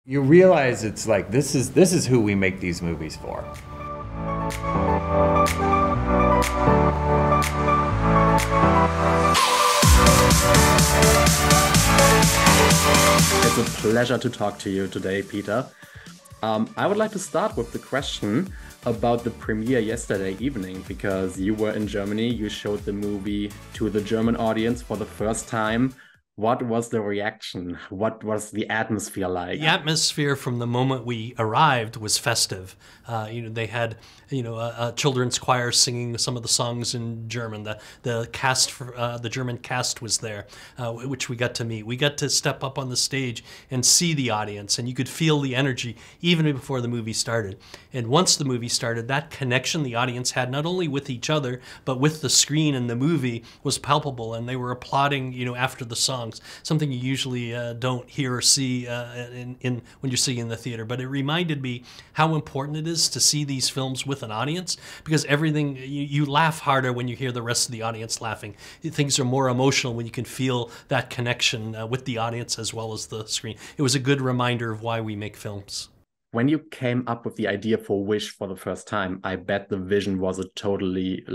You realize it's like this is who we make these movies for. It's a pleasure to talk to you today, Peter. I would like to start with the question about the premiere yesterday evening, because you were in Germany, you showed the movie to the German audience for the first time. What was the reaction? What was the atmosphere like? The atmosphere from the moment we arrived was festive. They had, a children's choir singing some of the songs in German. The cast, the German cast was there, which we got to meet. We got to step up on the stage and see the audience, and you could feel the energy even before the movie started. And once the movie started, that connection the audience had not only with each other, but with the screen and the movie was palpable, and they were applauding, after the songs. Something you usually don't hear or see when you're sitting in the theater. But it reminded me how important it is to see these films with an audience, because everything, you laugh harder when you hear the rest of the audience laughing. Things are more emotional when you can feel that connection with the audience as well as the screen. It was a good reminder of why we make films. When you came up with the idea for Wish for the first time, I bet the vision was totally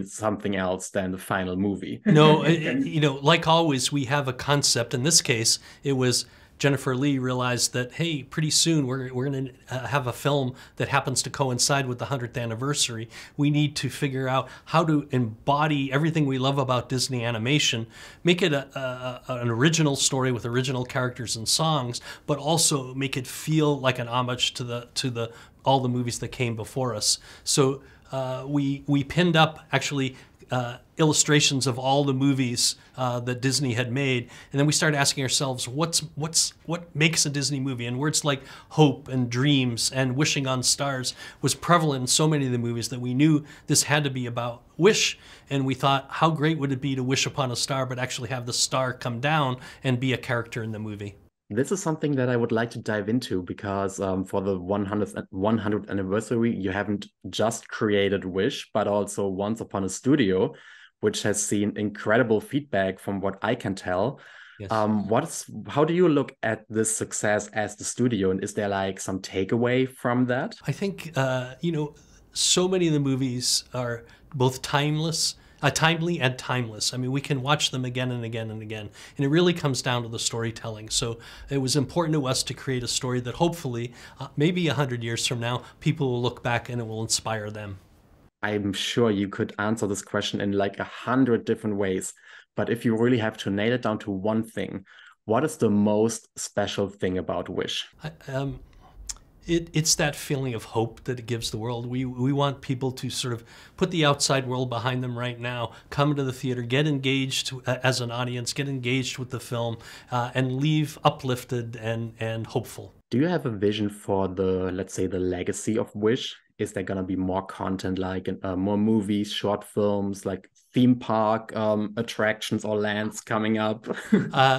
something else than the final movie. No, like always, we have a concept. In this case, it was Jennifer Lee realized that, hey, pretty soon we're going to have a film that happens to coincide with the 100th anniversary. We need to figure out how to embody everything we love about Disney animation, make it an original story with original characters and songs, but also make it feel like an homage to all the movies that came before us. So we pinned up actually illustrations of all the movies that Disney had made, and then we started asking ourselves, what makes a Disney movie? And words like hope and dreams and wishing on stars was prevalent in so many of the movies that we knew this had to be about wish. And we thought, how great would it be to wish upon a star, but actually have the star come down and be a character in the movie? This is something that I would like to dive into, because for the 100th anniversary, you haven't just created Wish, but also Once Upon a Studio, which has seen incredible feedback from what I can tell. Yes. How do you look at this success as the studio, and is there like some takeaway from that? I think, so many of the movies are both timely and timeless. I mean, we can watch them again and again and again, and it really comes down to the storytelling. So it was important to us to create a story that hopefully, maybe 100 years from now, people will look back and it will inspire them. I'm sure you could answer this question in like 100 different ways, but if you really have to nail it down to one thing, what is the most special thing about Wish? It's that feeling of hope that it gives the world. We want people to sort of put the outside world behind them right now, come to the theater, get engaged as an audience, get engaged with the film, and leave uplifted and hopeful. Do you have a vision for let's say, the legacy of Wish? Is there going to be more content, like more movies, short films, like theme park attractions or lands coming up?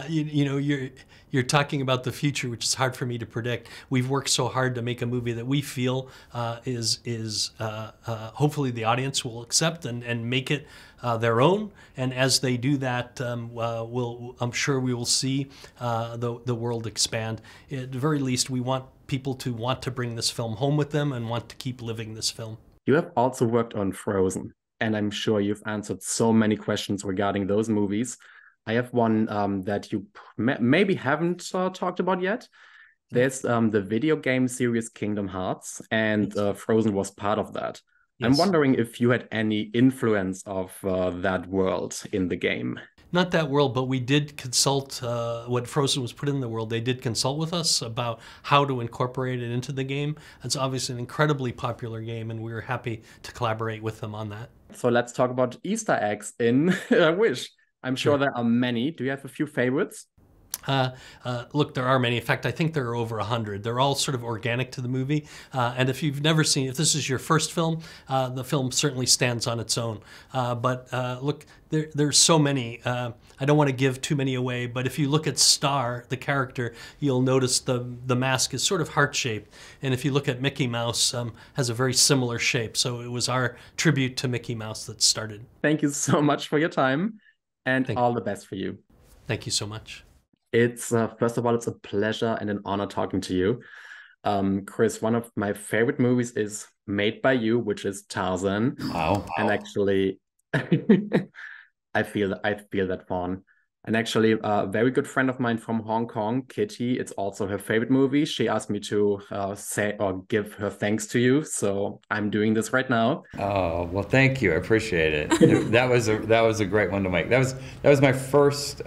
You're talking about the future, which is hard for me to predict. We've worked so hard to make a movie that we feel is hopefully the audience will accept and make it their own. And as they do that, I'm sure we will see the world expand. At the very least, we want people to want to bring this film home with them and want to keep living this film. You have also worked on Frozen, and I'm sure you've answered so many questions regarding those movies. I have one that you maybe haven't talked about yet. There's the video game series Kingdom Hearts, and Frozen was part of that. Yes. I'm wondering if you had any influence of that world in the game. Not that world, but we did consult, when Frozen was put in the world, they did consult with us about how to incorporate it into the game. It's obviously an incredibly popular game, and we were happy to collaborate with them on that. So let's talk about Easter eggs in Wish. I'm sure there are many. Do you have a few favorites? Look, there are many. In fact, I think there are over 100. They're all sort of organic to the movie. And if you've never seen, if this is your first film, the film certainly stands on its own. But look, there's so many. I don't want to give too many away, but if you look at Star, the character, you'll notice the mask is sort of heart-shaped. And if you look at Mickey Mouse, has a very similar shape. So it was our tribute to Mickey Mouse that started. Thank you so much for your time, and all the best for you. Thank you so much. It's first of all, it's a pleasure and an honor talking to you. Chris, one of my favorite movies is made by you, which is Tarzan. Wow. And actually, I feel that, Fawn. And actually, a very good friend of mine from Hong Kong, Kitty, it's also her favorite movie. She asked me to say or give her thanks to you, so I'm doing this right now. Oh, well, thank you. I appreciate it. That was a great one to make. That was my first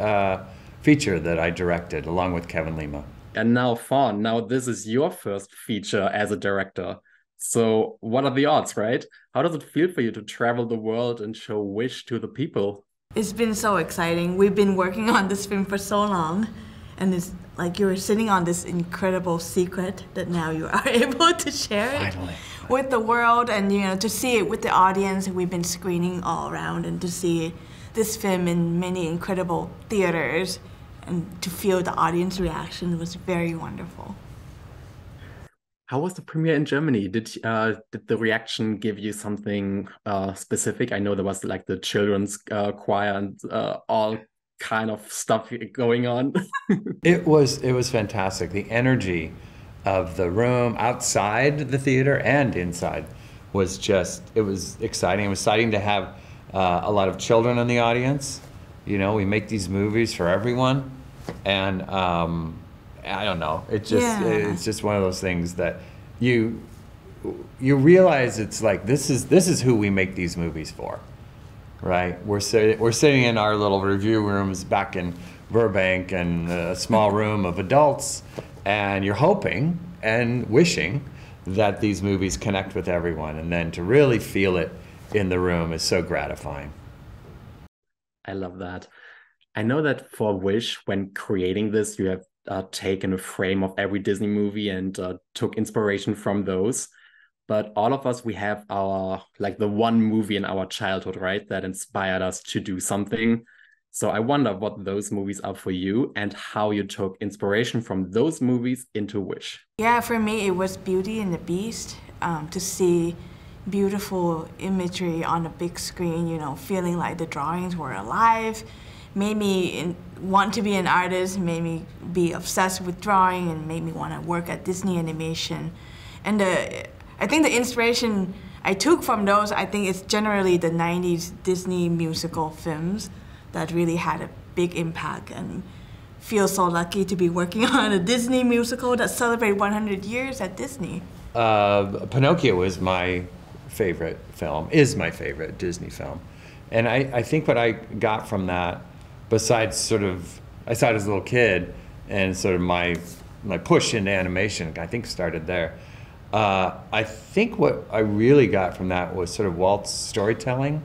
feature that I directed along with Kevin Lima. And now, Fawn, now this is your first feature as a director. So, what are the odds, right? How does it feel for you to travel the world and show Wish to the people? It's been so exciting. We've been working on this film for so long, and it's like you're sitting on this incredible secret that now you are able to share it Finally. with the world, and to see it with the audience. We've been screening all around, and to see this film in many incredible theaters and to feel the audience reaction was very wonderful. How was the premiere in Germany? Did the reaction give you something specific? I know there was like the children's choir and all kind of stuff going on. It was fantastic. The energy of the room outside the theater and inside was it was exciting. It was exciting to have a lot of children in the audience. We make these movies for everyone, and I don't know. It's just one of those things that you realize it's like this is who we make these movies for, right? We're sitting in our little review rooms back in Burbank, and a small room of adults, and you're hoping and wishing that these movies connect with everyone, and then to really feel it in the room is so gratifying. I love that. I know that for Wish, when creating this, you have taken a frame of every Disney movie and took inspiration from those. But all of us, we have the one movie in our childhood, right, that inspired us to do something. So I wonder what those movies are for you and how you took inspiration from those movies into Wish. Yeah, for me, it was Beauty and the Beast. To see beautiful imagery on a big screen, feeling like the drawings were alive, made me want to be an artist, made me be obsessed with drawing, and made me want to work at Disney Animation. And I think the inspiration I took from those, I think it's generally the 90s Disney musical films that really had a big impact, and feel so lucky to be working on a Disney musical that celebrated 100 years at Disney. Pinocchio is my favorite film, is my favorite Disney film. And I think what I got from that, besides I saw it as a little kid, and sort of my push into animation, I think started there. I think what I really got from that was sort of Walt's storytelling,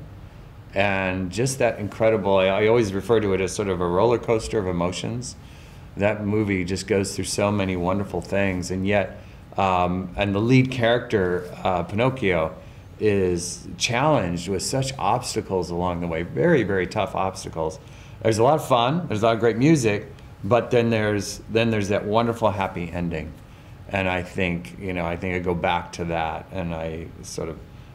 and just that incredible, I always refer to it as sort of a roller coaster of emotions. That movie just goes through so many wonderful things, and yet, and the lead character, Pinocchio, is challenged with such obstacles along the way, very, very tough obstacles. There's a lot of fun, there's a lot of great music, but then there's that wonderful happy ending. And I think I go back to that, and I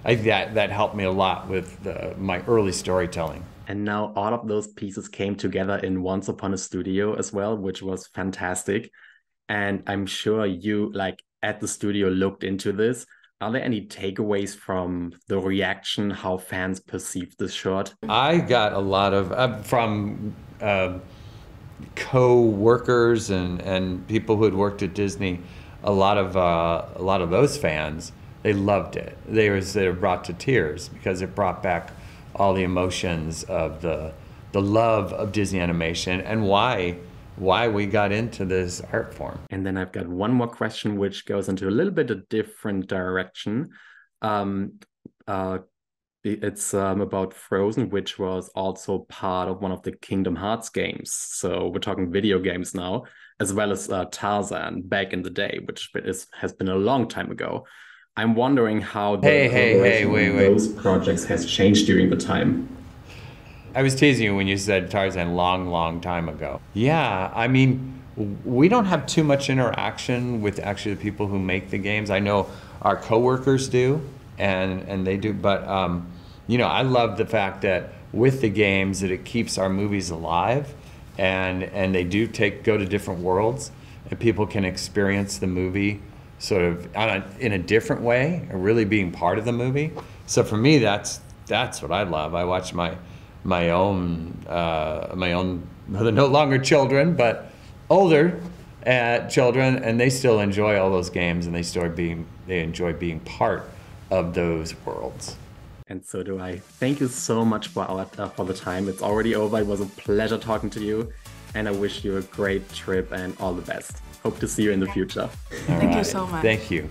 think that helped me a lot with my early storytelling. And now all of those pieces came together in Once Upon a Studio as well, which was fantastic. And I'm sure you, at the studio, looked into this. Are there any takeaways from the reaction, how fans perceived this short? I got a lot of, from co-workers and people who had worked at Disney, a lot of those fans, they loved it. They were brought to tears because it brought back all the emotions of the love of Disney animation and why we got into this art form. And then I've got one more question which goes into a little bit a different direction. It's about Frozen, which was also part of one of the Kingdom Hearts games. So we're talking video games now, as well as Tarzan back in the day, which has been a long time ago. I'm wondering how those projects has changed during the time. I was teasing you when you said Tarzan long time ago. Yeah, I mean, we don't have too much interaction with actually the people who make the games. I know our coworkers do, and they do, but I love the fact that with the games that it keeps our movies alive, and they do go to different worlds, and people can experience the movie sort of in a different way, really being part of the movie. So for me, that's what I love. I watch my own they're no longer children, but older children, and they still enjoy all those games, and they enjoy being part of those worlds. And so do I. Thank you so much for the time. It's already over. It was a pleasure talking to you, and I wish you a great trip and all the best. Hope to see you in the future. Thank you so much. Thank you.